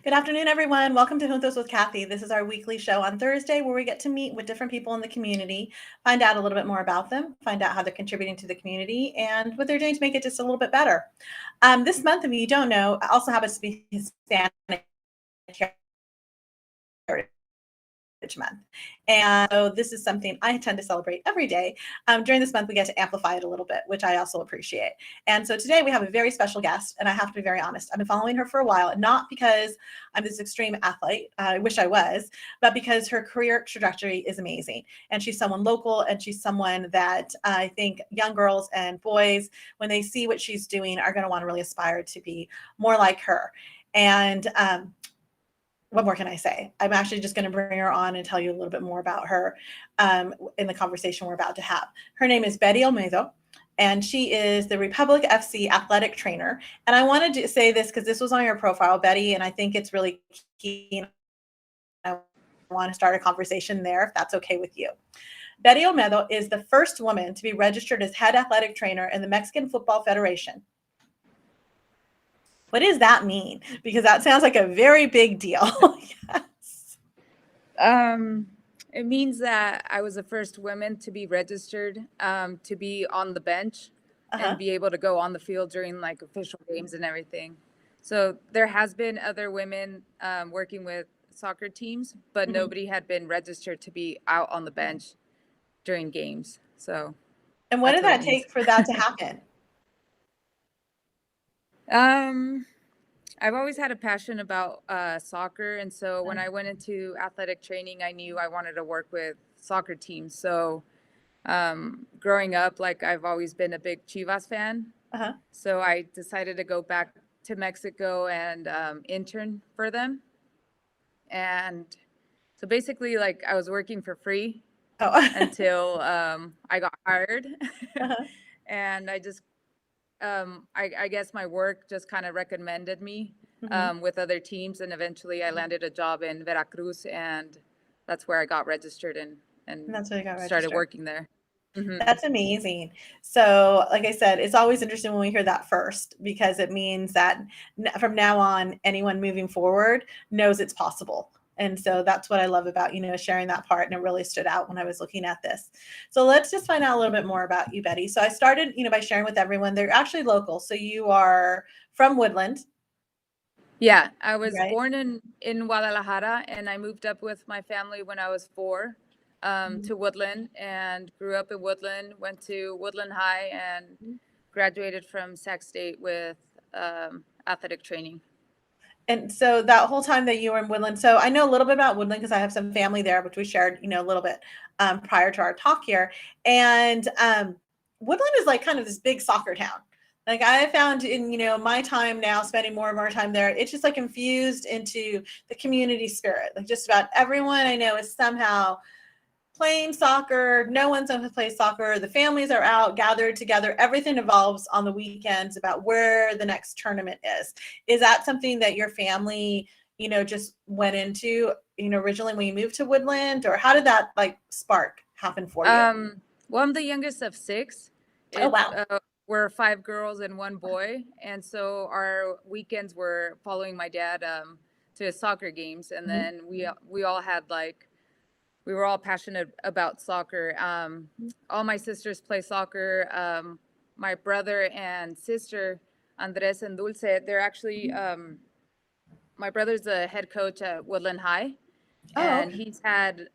Good afternoon, everyone. Welcome to Juntos with Cathy. This is our weekly show on Thursday where we get to meet with different people in the community, find out a little bit more about them, find out how they're contributing to the community, and what they're doing to make it just a little bit better. This month, if you don't know, also happens to be Hispanic Month. And so this is something I tend to celebrate every day. During this month, we get to amplify it a little bit, which I also appreciate. And so today we have a very special guest, and I have to be very honest. I've been following her for a while, not because I'm this extreme athlete. I wish I was, but because her career trajectory is amazing. And she's someone local, and she's someone that I think young girls and boys, when they see what she's doing, are going to want to really aspire to be more like her. And what more can I say? I'm actually just going to bring her on and tell you a little bit more about her in the conversation we're about to have. Her name is Betty Olmedo, and she is the Republic FC athletic trainer. And I wanted to say this because this was on your profile, Betty, and I think it's really key. I want to start a conversation there, if that's okay with you. Betty Olmedo is the first woman to be registered as head athletic trainer in the Mexican Football Federation. What does that mean? Because that sounds like a very big deal. Yes. It means that I was the first woman to be registered, to be on the bench and be able to go on the field during like official games and everything. So there has been other women working with soccer teams, but nobody had been registered to be out on the bench during games. So, and what did that take for that to happen? I've always had a passion about soccer, and so when I went into athletic training, I knew I wanted to work with soccer teams. So growing up, like I've always been a big Chivas fan. So I decided to go back to Mexico and intern for them. And so basically, like I was working for free until I got hired. And I just I guess my work just kind of recommended me with other teams, and eventually I landed a job in Veracruz, and that's where I got registered and that's where you got started working there. That's amazing. So, like I said, it's always interesting when we hear that first, because it means that from now on, anyone moving forward knows it's possible. And so that's what I love about, sharing that part. And it really stood out when I was looking at this. So let's just find out a little bit more about you, Betty. So I started, by sharing with everyone, they're actually local. So you are from Woodland. Yeah, I was born in Guadalajara, and I moved up with my family when I was 4 to Woodland, and grew up in Woodland, went to Woodland High, and graduated from Sac State with athletic training. And so that whole time that you were in Woodland, so I know a little bit about Woodland because I have some family there, which we shared, a little bit prior to our talk here. And Woodland is like kind of this big soccer town. Like I found in, my time now, spending more of our time there, it's just like infused into the community spirit. Like just about everyone I know is somehow playing soccer. No one's going to play soccer. The families are out gathered together. Everything evolves on the weekends about where the next tournament is. Is that something that your family, just went into, originally when you moved to Woodland, or how did that like spark happen for you? Well, I'm the youngest of 6. Oh, wow. We're 5 girls and 1 boy. And so our weekends were following my dad to his soccer games. And then we all had we were all passionate about soccer. All my sisters play soccer. My brother and sister, Andres and Dulce, they're actually, my brother's the head coach at Woodland High. And he's had,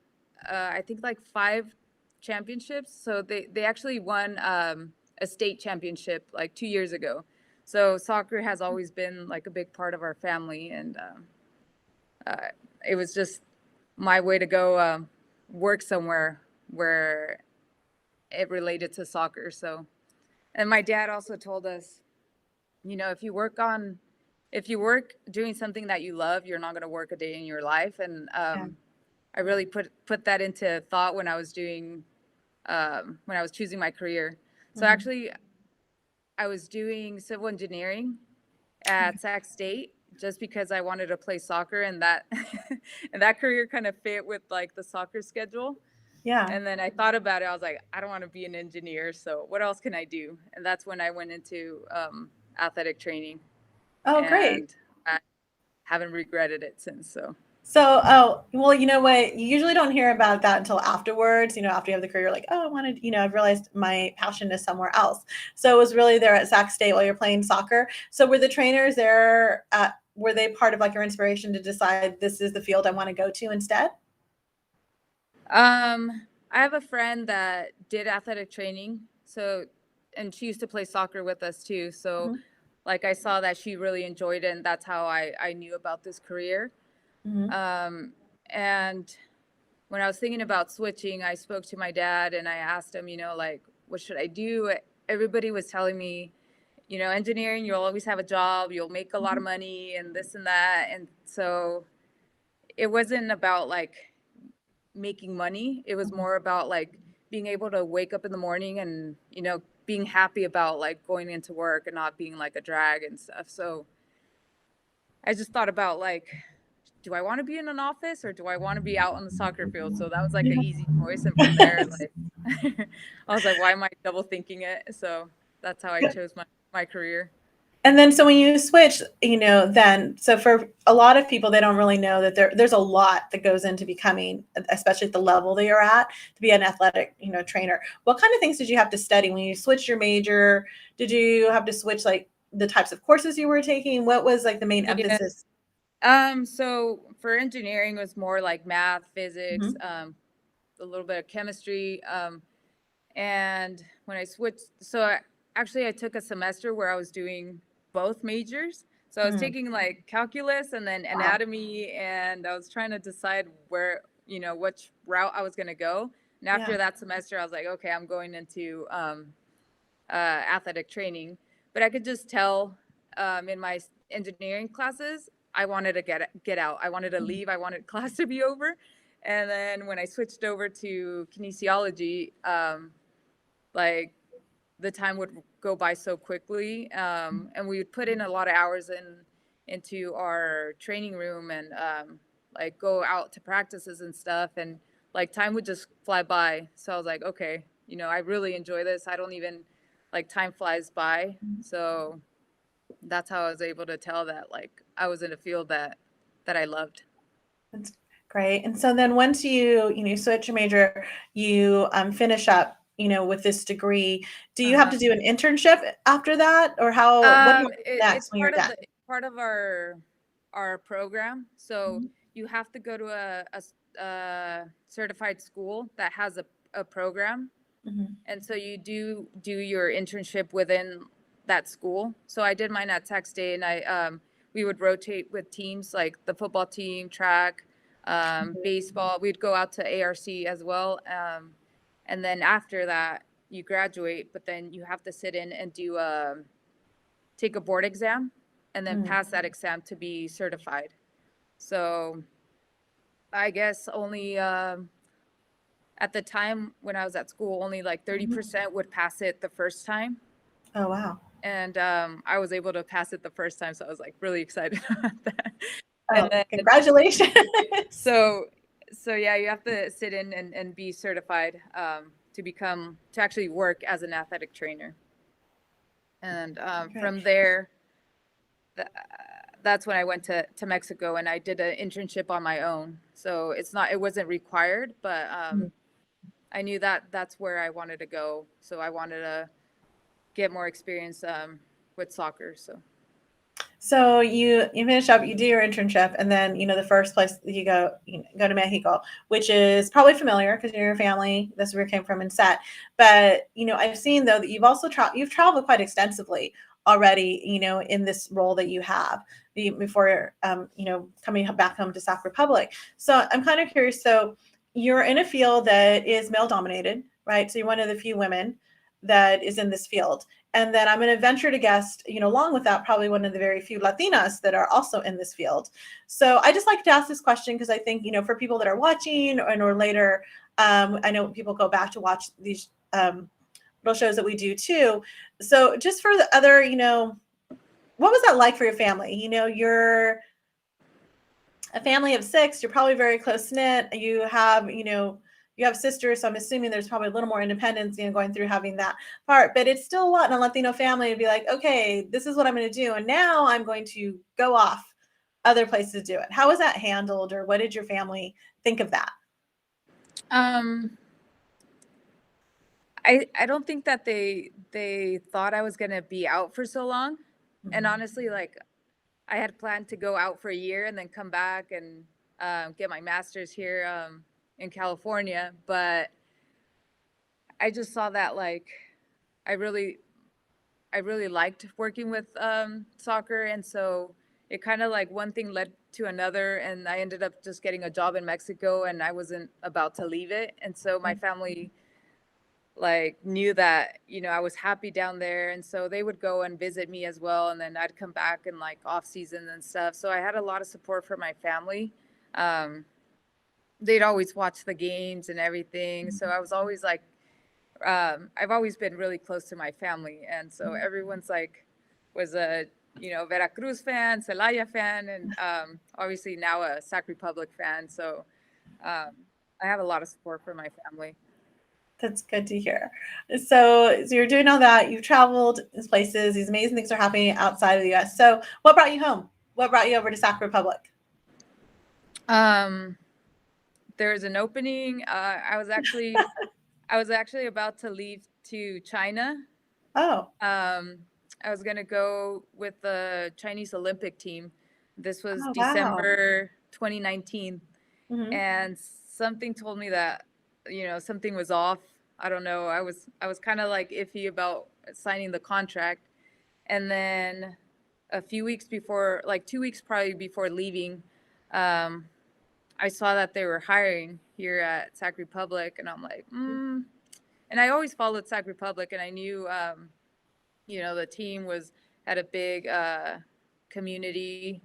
I think, like 5 championships. So they actually won a state championship like 2 years ago. So soccer has always been like a big part of our family. And it was just my way to go work somewhere where it related to soccer. So, and my dad also told us, if you work doing something that you love, you're not going to work a day in your life. And I really put that into thought when I was choosing my career. So actually I was doing civil engineering at Sac State just because I wanted to play soccer, and that and that career kind of fit with like the soccer schedule. Yeah. And then I thought about it. I was like, I don't want to be an engineer. So what else can I do? And that's when I went into athletic training. Oh, great. haven't regretted it since. So, oh, well, you know what? You usually don't hear about that until afterwards. After you have the career, you're like, oh, I wanted, I've realized my passion is somewhere else. So it was really there at Sac State while you're playing soccer. So were the trainers there? Were they part of like your inspiration to decide this is the field I want to go to instead? I have a friend that did athletic training. And she used to play soccer with us too. So, Mhm. like, I saw that she really enjoyed it, and that's how I knew about this career. Mhm. And when I was thinking about switching, I spoke to my dad and I asked him, like, what should I do? Everybody was telling me, engineering, you'll always have a job, you'll make a lot of Mhm. money, and this and that. And so it wasn't about like making money. It was Mhm. more about like being able to wake up in the morning and, being happy about like going into work and not being like a drag and stuff. So I just thought about like, do I want to be in an office or do I want to be out on the soccer field? So that was like an easy choice. And from there, like, I was like, why am I double thinking it? So that's how I chose my career. And then, so when you switch, then, so for a lot of people, they don't really know that there's a lot that goes into becoming, especially at the level that you're at, to be an athletic, trainer. What kind of things did you have to study when you switched your major? Did you have to switch like the types of courses you were taking? What was like the main Yeah. emphasis? So for engineering, it was more like math, physics, Mhm. a little bit of chemistry. And when I switched, actually I took a semester where I was doing both majors. So I was Mm. taking like calculus and then Wow. anatomy, and I was trying to decide where, which route I was going to go. And after Yeah. that semester, I was like, okay, I'm going into athletic training. But I could just tell in my engineering classes, I wanted to get out. I wanted to Mhm. leave. I wanted class to be over. And then when I switched over to kinesiology, like the time would go by so quickly, and we would put in a lot of hours into our training room and like go out to practices and stuff, and like time would just fly by. So I was like, okay, I really enjoy this. I don't even like time flies by. So that's how I was able to tell that like I was in a field that I loved. That's great. And so then once you switch your major, you finish up, with this degree, do you have Uh-huh. to do an internship after that? Or what happens It's next when you're done? part of our program. So Mhm. you have to go to a certified school that has a program, Mhm. and so you do your internship within that school. So I did mine at Tech State, and we would rotate with teams like the football team, track, baseball. We'd go out to ARC as well, and then after that you graduate, but then you have to sit in and take a board exam and then Mm. pass that exam to be certified. So I guess only at the time when I was at school, only like Mhm. 30% would pass it the first time. Oh, wow. And I was able to pass it the first time. So I was like really excited about that. And Oh, then, congratulations. so, so yeah, you have to sit in and be certified to actually work as an athletic trainer. And Okay. from there, that's when I went to Mexico and I did an internship on my own. So it wasn't required, but Mhm. I knew that that's where I wanted to go. So I wanted to get more experience with soccer. So you finish up, you do your internship, and then the first place that you go, go to Mexico, which is probably familiar because you're your family. That's where you came from and set. But I've seen though that you've traveled quite extensively already. In this role that you have before coming back home to Sac Republic. So I'm kind of curious. So you're in a field that is male dominated, right? So you're one of the few women that is in this field. And then I'm going to venture to guess, along with that, probably one of the very few Latinas that are also in this field. So I just like to ask this question because I think, for people that are watching or later, I know people go back to watch these little shows that we do too. So just for the other, what was that like for your family? You're a family of 6, you're probably very close knit. You have sisters, so I'm assuming there's probably a little more independence, going through having that part. But it's still a lot in a Latino family to be like, okay, this is what I'm going to do, and now I'm going to go off other places do it. How was that handled, or what did your family think of that? I don't think that they thought I was gonna be out for so long. And Mhm. honestly, like I had planned to go out for a year and then come back and get my master's here in California. But I just saw that like I really I really liked working with soccer, and so it kind of like one thing led to another, and I ended up just getting a job in Mexico, and I wasn't about to leave it, and so my family like knew that I was happy down there, and so they would go and visit me as well, and then I'd come back in like off season and stuff. So I had a lot of support from my family. Um, they'd always watch the games and everything, so I was always like I've always been really close to my family, and so everyone's like was a Veracruz fan, Celaya fan, and obviously now a Sac Republic fan. So I have a lot of support from my family. That's good to hear. So you're doing all that. You've traveled these places. These amazing things are happening outside of the U.S. So what brought you home? What brought you over to Sac Republic? There's an opening. I was actually about to leave to China. Oh, I was gonna go with the Chinese Olympic team. This was oh, wow. December 2019, Hmm. and something told me that something was off. I don't know. I was kind of like iffy about signing the contract, and then a few weeks before, like 2 weeks probably before leaving, um, I saw that they were hiring here at Sac Republic, and I'm like, And I always followed Sac Republic, and I knew, the team had a big community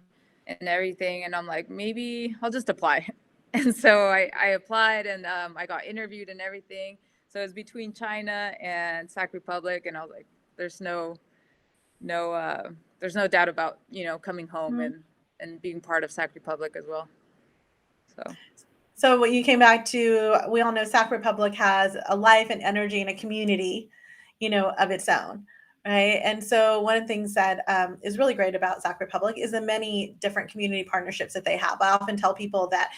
and everything, and I'm like, maybe I'll just apply. And so I applied, and I got interviewed and everything. So it was between China and Sac Republic, and I was like, there's there's no doubt about coming home Hmm. and being part of Sac Republic as well. So when you came back to, we all know Sac Republic has a life and energy and a community, of its own, right? And so one of the things that is really great about Sac Republic is the many different community partnerships that they have. I often tell people that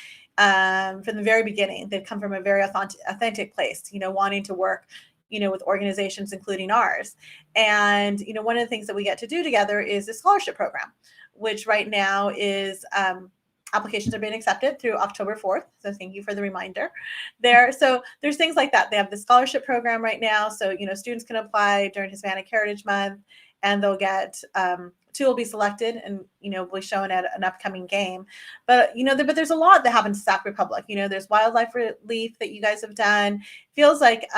from the very beginning, they've come from a very authentic place, wanting to work, with organizations, including ours. And, one of the things that we get to do together is the scholarship program, which right now is applications are being accepted through October 4th. So thank you for the reminder there. So there's things like that. They have the scholarship program right now. So, students can apply during Hispanic Heritage Month, and they'll get, two will be selected and, will be shown at an upcoming game. But, but there's a lot that happens to Sac Republic. There's wildlife relief that you guys have done. Feels like,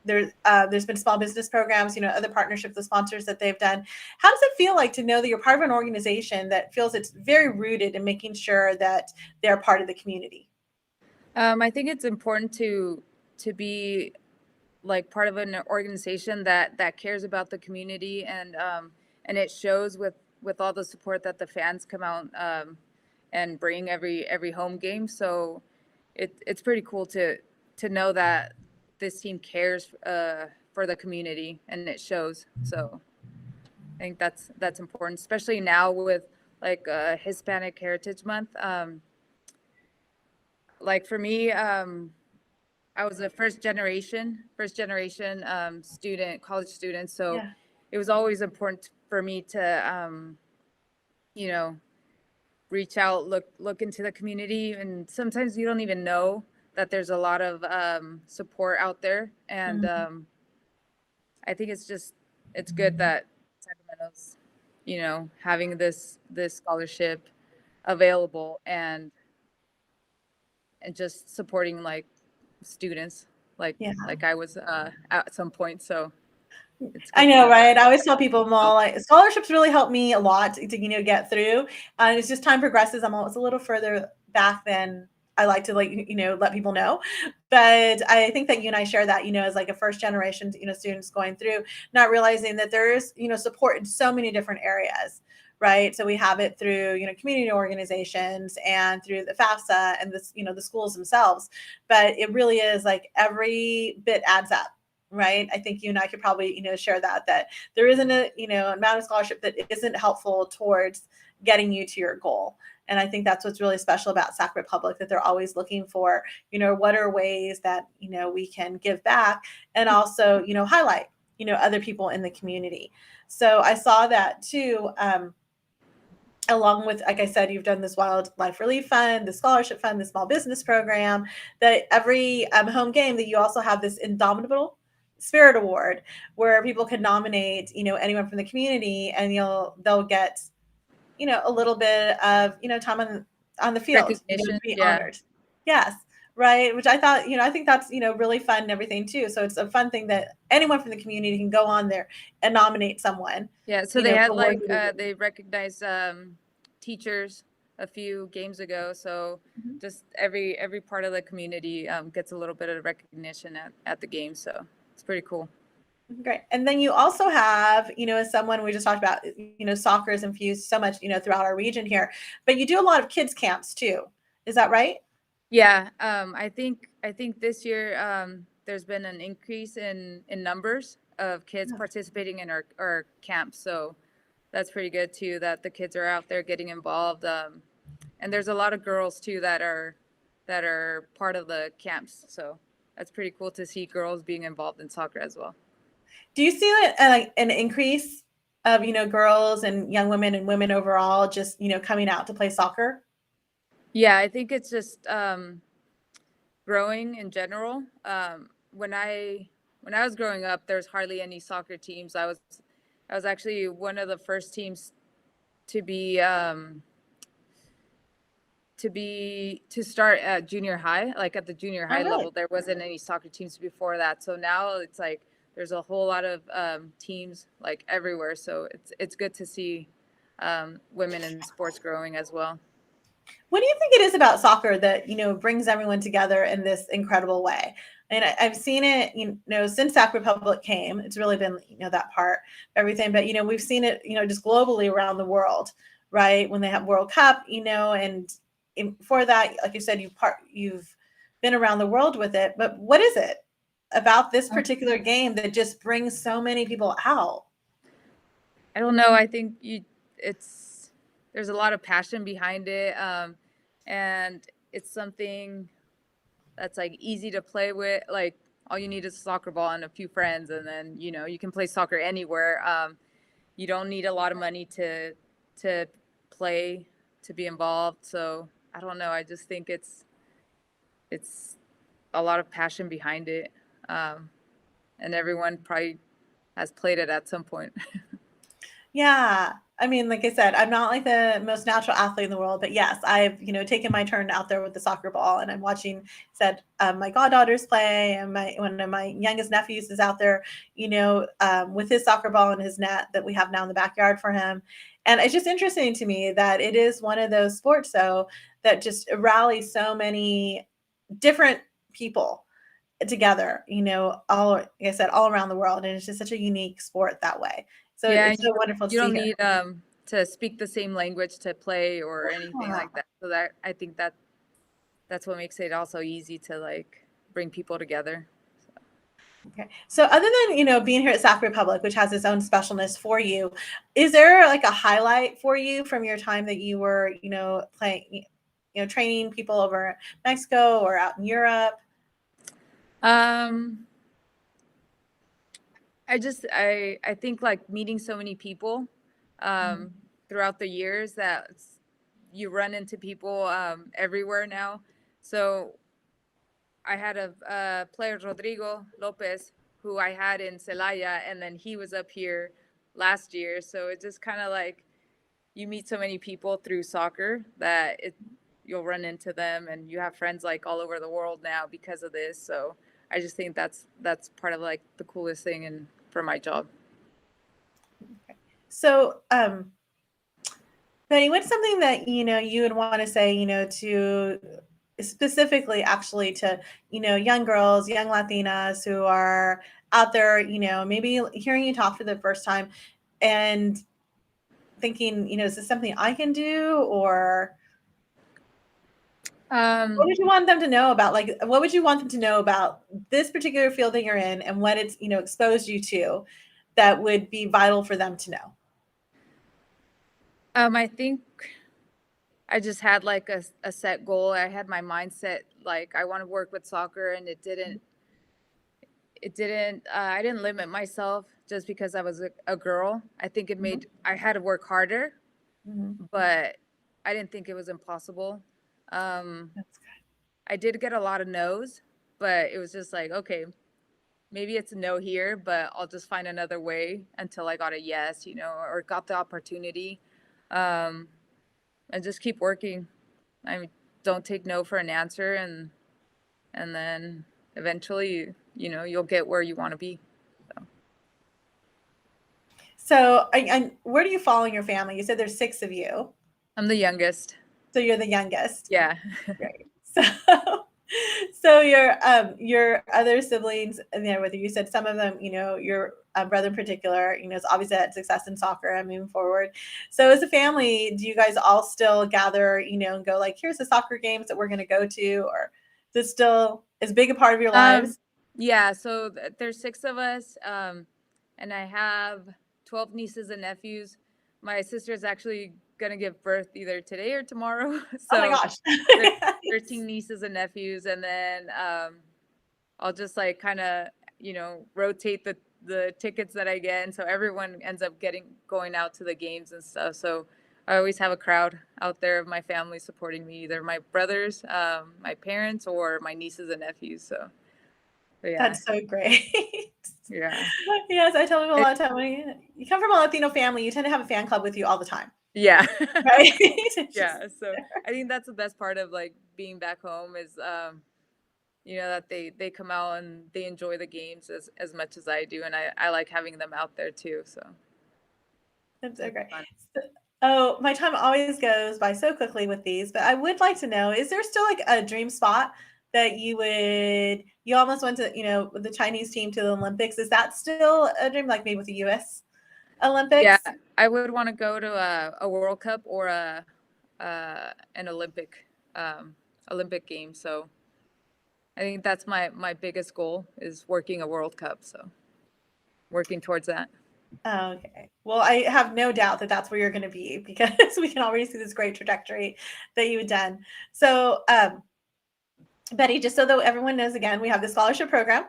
there's been small business programs, other partnerships with sponsors that they've done. How does it feel like to know that you're part of an organization that feels it's very rooted in making sure that they're part of the community? I think it's important to be like part of an organization that cares about the community, and it shows with all the support that the fans come out and bring every home game. So it's pretty cool to know that this team cares for the community, and it shows. So I think that's important, especially now with like Hispanic Heritage Month. Like for me, I was a first generation student, college student. So Yeah. it was always important for me to, you know, reach out, look into the community. And sometimes you don't even know that there's a lot of support out there. And Mhm. I think it's good that Sacramento's, having this scholarship available, and just supporting like students Yeah. like I was at some point. So it's I good to know, know that. right? I always tell people, well, like, scholarships really help me a lot to get through. And it's just time progresses, I'm always a little further back than I like to let people know. But I think that you and I share that, as like a first generation, students going through, not realizing that there's, support in so many different areas, right? So we have it through, community organizations and through the FAFSA and this, the schools themselves. But it really is like every bit adds up, right? I think you and I could probably, share that there isn't a, amount of scholarship that isn't helpful towards getting you to your goal. And I think that's what's really special about Sac Republic, that they're always looking for, what are ways that, we can give back and also, highlight, other people in the community. So I saw that too. Along with, like I said, you've done this Wildlife Relief Fund, the Scholarship Fund, the Small Business Program, that every home game that you also have this Indomitable Spirit Award where people can nominate, anyone from the community, and they'll get, a little bit of, time on the field, to Recognition. be Yeah. honored. Yes. Right. Which I thought, I think that's, really fun and everything too. So it's a fun thing that anyone from the community can go on there and nominate someone. Yeah, so they had for like work that they recognized teachers a few games ago. So Mhm. just every part of the community gets a little bit of recognition at the game. So it's pretty cool. Great. And then you also have, as someone we just talked about, soccer is infused so much, throughout our region here, but you do a lot of kids camps too. Is that right? Yeah, I think this year there's been an increase in numbers of kids Yeah. participating in our camps. So that's pretty good too. That the kids are out there getting involved, and there's a lot of girls too that are part of the camps. So that's pretty cool to see girls being involved in soccer as well. Do you see like an increase of, girls and young women and women overall just, coming out to play soccer? Yeah, I think it's just growing in general. When I was growing up, there's hardly any soccer teams. I was actually one of the first teams to be to start at junior high. Like at the junior Oh, high really? level, there wasn't any soccer teams before that. So now it's like there's a whole lot of teams like everywhere. So it's good to see women in sports growing as well. What do you think it is about soccer that, brings everyone together in this incredible way? And I've seen it, since Sac Republic came, it's really been, that part, everything. But, we've seen it, just globally around the world, right? When they have World Cup, and for that, like you said, you've been around the world with it. But what is it about this particular game that just brings so many people out? I don't know. I think it's there's a lot of passion behind it, and it's something that's like easy to play with. Like all you need is a soccer ball and a few friends, and then you can play soccer anywhere. You don't need a lot of money to play to be involved. So I don't know. I just think it's a lot of passion behind it, and everyone probably has played it at some point. Yeah. I mean, like I said, I'm not like the most natural athlete in the world, but yes, I've, taken my turn out there with the soccer ball, and I'm watching, said, my goddaughters play, and one of my youngest nephews is out there, with his soccer ball and his net that we have now in the backyard for him. And it's just interesting to me that it is one of those sports, though, that just rallies so many different people together, all, like I said, all around the world. And it's just such a unique sport that way. So Yeah, and it's so wonderful to you see don't here. need to speak the same language to play or anything Yeah. like that. So that I think that's what makes it also easy to like bring people together. Okay. So other than, being here at Sac Republic, which has its own specialness for you, is there like a highlight for you from your time that you were, playing, training people over in Mexico or out in Europe? Um, I think like meeting so many people Mhm. throughout the years that you run into people everywhere now. So I had a player, Rodrigo Lopez, who I had in Celaya, and then he was up here last year. So it just kind of like you meet so many people through soccer that you'll run into them, and you have friends like all over the world now because of this. So I just think that's part of like the coolest thing and for my job. So, Benny, what's something that, you would want to say, to specifically actually to, young girls, young Latinas who are out there, maybe hearing you talk for the first time and thinking, is this something I can do? Or What would you want them to know about, like, what would you want them to know about this particular field that you're in and what it's, exposed you to that would be vital for them to know? I think I just had like a set goal. I had my mindset like I want to work with soccer, and I didn't limit myself just because I was a girl. I think I had to work harder, Mhm. but I didn't think it was impossible. That's good. I did get a lot of no's, but it was just like, okay, maybe it's a no here, but I'll just find another way until I got a yes, or got the opportunity. Um, and just keep working. I mean, don't take no for an answer, and then eventually, you'll get where you want to be. So, where do you fall in your family? You said there's 6 of you. I'm the youngest. So you're the youngest. Yeah. Right. So your other siblings, whether you said some of them, your brother in particular, is obviously had success in soccer and moving forward. So as a family, do you guys all still gather, and go like, here's the soccer games that we're going to go to, or is it still as big a part of your lives? Yeah, so there's 6 of us, and I have 12 nieces and nephews. My sister's actually gonna give birth either today or tomorrow. Oh my So gosh. there's 13 nieces and nephews, and then I'll just like kind of rotate the tickets that I get, and so everyone ends up going out to the games and stuff. So I always have a crowd out there of my family supporting me, either my brothers, my parents, or my nieces and nephews. So yeah, That's so great. yeah, Yes, I tell them a it, lot of time when you come from a Latino family, you tend to have a fan club with you all the time, yeah, right? It's just yeah. So I think that's the best part of like being back home is that they come out and they enjoy the games as much as I do, and I like having them out there too. So that's so it's great. fun. So, oh, my time always goes by so quickly with these, but I would like to know, is there still like a dream spot that you almost went to, with the Chinese team to the Olympics. Is that still a dream, like maybe with the US Yeah, Olympics? I would want to go to a World Cup or an Olympic game. So I think that's my biggest goal is working a World Cup. So working towards that. Okay. Well, I have no doubt that that's where you're going to be because we can already see this great trajectory that you've done. So, Betty, just so that everyone knows again, we have the scholarship program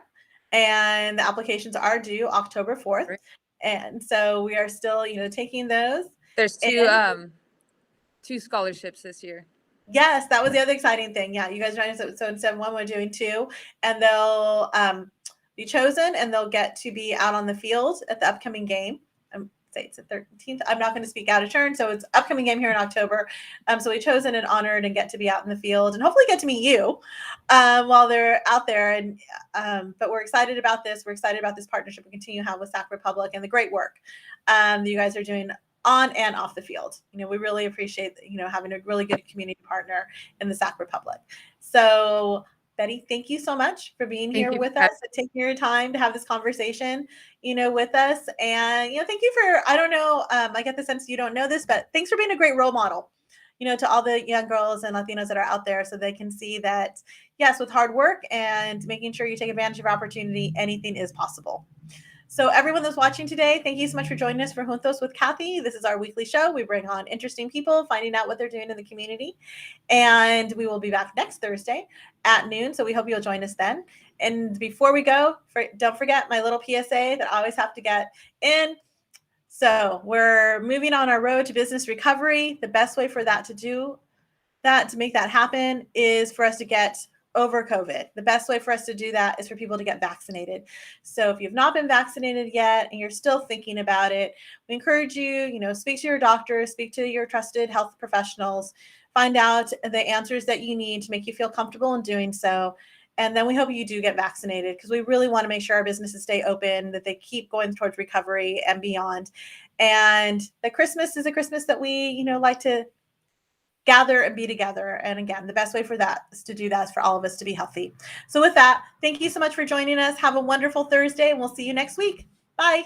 and the applications are due October 4th. Right. And so we are still, taking those. There's And two scholarships this year. yes, that was the other exciting thing. Yeah, you guys are so instead of one, we're doing 2, and they'll be chosen and they'll get to be out on the field at the upcoming game. Say it's the 13th. I'm not going to speak out of turn. So it's upcoming game here in October. So we chosen and honored and get to be out in the field and hopefully get to meet you while they're out there. And but we're excited about this. We're excited about this partnership we continue to have with Sac Republic and the great work that you guys are doing on and off the field. We really appreciate, having a really good community partner in the Sac Republic. So Betty, thank you so much for being Thank here you. with us and taking your time to have this conversation, with us. And, thank you for, I don't know, I get the sense you don't know this, but thanks for being a great role model, to all the young girls and Latinos that are out there so they can see that, yes, with hard work and making sure you take advantage of opportunity, anything is possible. So everyone that's watching today, thank you so much for joining us for Juntos with Cathy. This is our weekly show. We bring on interesting people, finding out what they're doing in the community. And we will be back next Thursday at noon. So we hope you'll join us then. And before we go, don't forget my little PSA that I always have to get in. So we're moving on our road to business recovery. The best way for that to make that happen is for us to get over COVID. The best way for us to do that is for people to get vaccinated. So if you've not been vaccinated yet and you're still thinking about it, we encourage you, speak to your doctor, speak to your trusted health professionals, find out the answers that you need to make you feel comfortable in doing so. And then we hope you do get vaccinated because we really want to make sure our businesses stay open, that they keep going towards recovery and beyond. And that Christmas is a Christmas that we, like to gather and be together. And again, the best way for that is to do that is for all of us to be healthy. So with that, thank you so much for joining us. Have a wonderful Thursday and we'll see you next week. Bye.